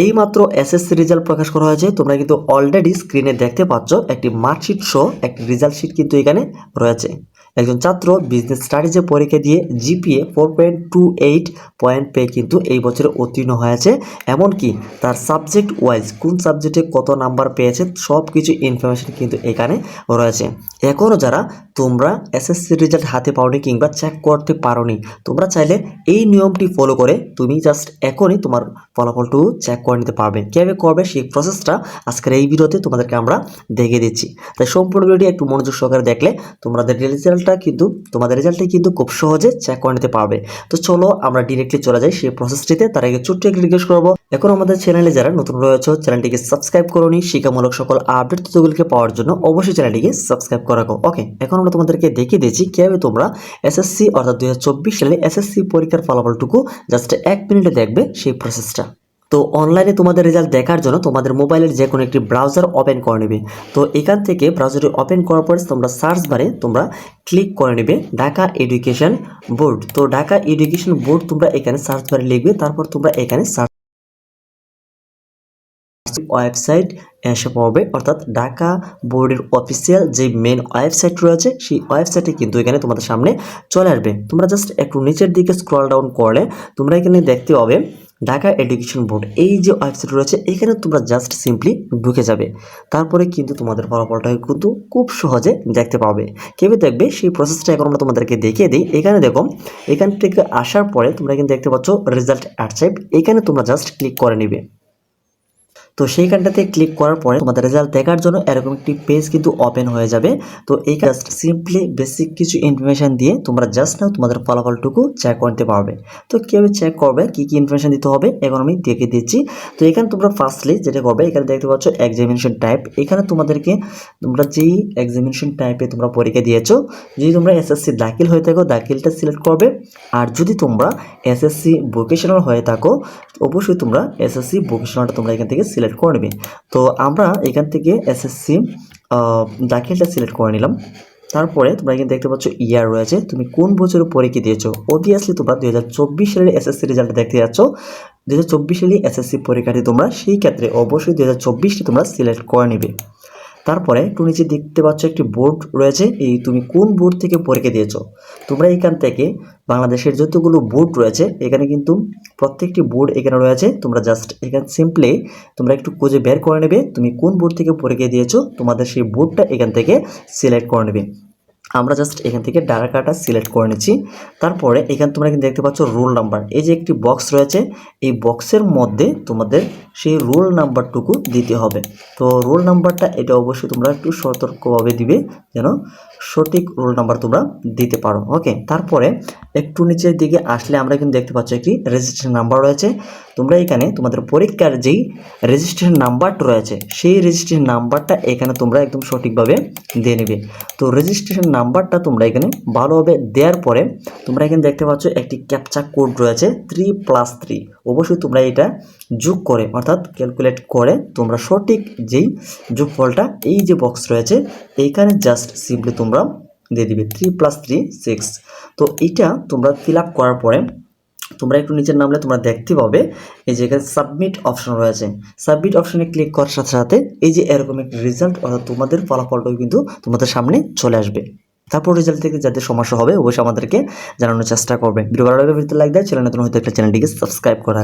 এইমাত্র SSC result প্রকাশ করা হয়েছে। তোমরা কিন্তু অলরেডি স্ক্রিনে দেখতে পাচ্ছ একটি মার্কশিট সহ একটি রেজাল্ট শিট কিন্তু এখানে রয়েছে। একজন ছাত্র বিজনেস স্টাডিজে পরীক্ষা দিয়ে জিপিএ 4.28 পয়েন্ট পেয়ে কিন্তু এই বছরে উত্তীর্ণ হয়েছে। এমনকি তার সাবজেক্ট ওয়াইজ কোন সাবজেক্টে কত নাম্বার পেয়েছে সব কিছু ইনফরমেশন কিন্তু এখানে রয়েছে। এখনও যারা তোমরা এসএসসি রেজাল্ট হাতে পাওনি কিংবা চেক করতে পারোনি, তোমরা চাইলে এই নিয়মটি ফলো করে তুমি জাস্ট এখনই তোমার ফলাফলটু চেক করে নিতে পারবে। কীভাবে করবে সেই প্রসেসটা আজকের এই ভিডিওতে তোমাদেরকে আমরা দেখিয়ে দিচ্ছি। তাই সম্পূর্ণ ভিডিওটি একটু মনোযোগ সহকারে দেখলে তোমাদের রেজাল্টটা কিন্তু খুব সহজে চেক করে নিতে পারবে। তো চলো আমরা ডিরেক্টলি চলে যাই সেই প্রসেসটিতে। তার আগে ছোট্ট একটি রিকোয়েস্ট করবো, এখন আমাদের চ্যানেলে যারা নতুন রয়েছে চ্যানেলটিকে সাবস্ক্রাইব করোনি, শিক্ষামূলক সকল আপডেট তথ্যগুলিকে পাওয়ার জন্য অবশ্যই চ্যানেলটিকে সাবস্ক্রাইব করে রাখো। ওকে, এখন আমরা তোমাদেরকে দেখিয়ে দিচ্ছি কীভাবে তোমরা এসএসসি অর্থাৎ 2024 সালে এসএসসি পরীক্ষার ফলাফলটুকু জাস্ট 1 মিনিটে দেখবে সেই প্রসেসটা। তো অনলাইনে তোমাদের রেজাল্ট দেখার জন্য তোমাদের মোবাইলের যে কোনো একটি ব্রাউজার ওপেন করে নেবে। তো এখান থেকে ব্রাউজারটি ওপেন করার পরে তোমরা সার্চ বারে তোমরা ক্লিক করে নেবে ঢাকা এডুকেশন বোর্ড। তো ঢাকা এডুকেশন বোর্ড তোমরা এখানে সার্চ বারে লিখবে, তারপর তোমরা এখানে সার্চ ওয়েবসাইট এসে পড়বে, অর্থাৎ ঢাকা বোর্ডের অফিসিয়াল যে মেন ওয়েবসাইট রয়েছে সেই ওয়েবসাইটে কিন্তু এখানে তোমাদের সামনে চলে আসবে। তোমরা জাস্ট একটু নিচের দিকে স্ক্রল ডাউন করলে তোমরা এখানে দেখতে পাবে ঢাকা এডুকেশন বোর্ড। এই যে ওয়েবসাইট রয়েছে এখানে তোমরা জাস্ট সিম্পলি ঢুকে যাবে, তারপরে কিন্তু তোমাদের ফলাফলটা কিন্তু খুব সহজে দেখতে পাবে। কীভাবে দেখবে সেই প্রসেসটা এখন আমরা তোমাদেরকে দেখিয়ে দিই। এখানে দেখো, এখান থেকে আসার পরে তোমরা কিন্তু দেখতে পাচ্ছ রেজাল্ট আর্কাইভ, এখানে তোমরা জাস্ট ক্লিক করে নিবে। তো সেইখানটাতে ক্লিক করার পরে তোমাদের রেজাল্ট দেখার জন্য এরকম একটি পেজ কিন্তু ওপেন হয়ে যাবে। তো এই জাস্ট সিম্পলি বেসিক কিছু ইনফরমেশন দিয়ে তোমরা জাস্ট নাও তোমাদের ফলাফলটুকু চেক করতে পারবে। তো কীভাবে চেক করবে, কী কী ইনফরমেশন দিতে হবে এখন আমি দেখিয়ে দিচ্ছি। তো এখানে তোমরা ফার্স্টলি যেটা করবে, এখানে দেখতে পাচ্ছ এক্সামিনেশন টাইপ। এখানে তোমরা যেই এক্সামিনেশন টাইপে তোমরা পরীক্ষা দিয়েছো, যদি তোমরা এসএসসি দাখিল হয়ে থাকো দাখিলটা সিলেক্ট করবে, আর যদি তোমরা এসএসসি ভোকেশনাল হয়ে থাকো অবশ্যই তোমরা এসএসসি ভোকেশনালটা তোমরা এখান থেকে সিলেক্ট করে নেবে। তো আমরা এখান থেকে এসএসসি দাখিলটা সিলেক্ট করে নিলাম। তারপরে তোমরা এখানে দেখতে পাচ্ছ ইয়ার রয়েছে, তুমি কোন বছরে পরীক্ষা দিয়েছো। অবভিয়াসলি তোমরা 2024 সালের এসএসসি রেজাল্ট দেখতে যাচ্ছ। 2024 সালে এসএসসি পরীক্ষার্থী তোমরা, সেই ক্ষেত্রে অবশ্যই 2024টা তোমরা সিলেক্ট করে নেবে। তারপরে একটু নিচে দেখতে পাচ্ছ একটি বোর্ড রয়েছে, এই তুমি কোন বোর্ড থেকে পরীক্ষা দিয়েছো। তোমরা এখান থেকে বাংলাদেশের যতগুলো বোর্ড রয়েছে এখানে কিন্তু প্রত্যেকটি বোর্ড এখানে রয়েছে। তোমরা জাস্ট এখানে সিম্পলি তোমরা একটু খুঁজে বের করে নেবে তুমি কোন বোর্ড থেকে পরীক্ষা দিয়েছো, তোমাদের সেই বোর্ডটা এখান থেকে সিলেক্ট করে নেবে। আমরা জাস্ট এখান থেকে ঢাকাটা সিলেক্ট করে নিচ্ছি। তারপরে এখানে তোমরা কিন্তু দেখতে পাচ্ছ রোল নাম্বার, এই যে একটি বক্স রয়েছে, এই বক্সের মধ্যে তোমাদের সেই রোল নাম্বারটুকু দিতে হবে। তো রোল নাম্বারটা এটা অবশ্যই তোমরা একটু সতর্কভাবে দিবে যেন সঠিক রোল নাম্বার তোমরা দিতে পারো। ওকে, তারপরে একটু নিচের দিকে আসলে আমরা কিন্তু দেখতে পাচ্ছি একটি রেজিস্ট্রেশন নাম্বার রয়েছে। তোমরা এখানে তোমাদের পরীক্ষার যেই রেজিস্ট্রেশন নাম্বারটা রয়েছে সেই রেজিস্ট্রেশন নাম্বারটা এখানে তোমরা একদম সঠিকভাবে দিয়ে নেবে। তো রেজিস্ট্রেশন নাম্বারটা তোমরা এখানে ভালোভাবে দেওয়ার পরে তোমরা এখানে দেখতে পাচ্ছ একটি ক্যাপচা কোড রয়েছে 3+3। অবশ্যই তোমরা এটা যোগ করে অর্থাৎ ক্যালকুলেট করে তোমরা সঠিক যেই যোগফলটা এই যে বক্স রয়েছে এইখানে জাস্ট সিম্পলি তোমরা দিয়ে দিবে 3+3 6। তো এটা তোমরা ফিল আপ করার পরে তোমরা একটু নিচের নামলে তোমরা দেখতে পাবে এই যে এখানে সাবমিট অপশন রয়েছে। সাবমিট অপশনে ক্লিক করার সাথে সাথে এই যে এরকম একটা রেজাল্ট অর্থাৎ তোমাদের ফলাফলটাও কিন্তু তোমাদের সামনে চলে আসবে। তারপর রেজাল্ট থেকে যাদের সমস্যা হবে অবশ্যই আমাদেরকে জানানোর চেষ্টা করবে। ভিডিও ভালো লাগলে ভিডিওতে লাইক দেয়, চ্যানেল নতুন হতে একটা চ্যানেলটিকে সাবস্ক্রাইব করা।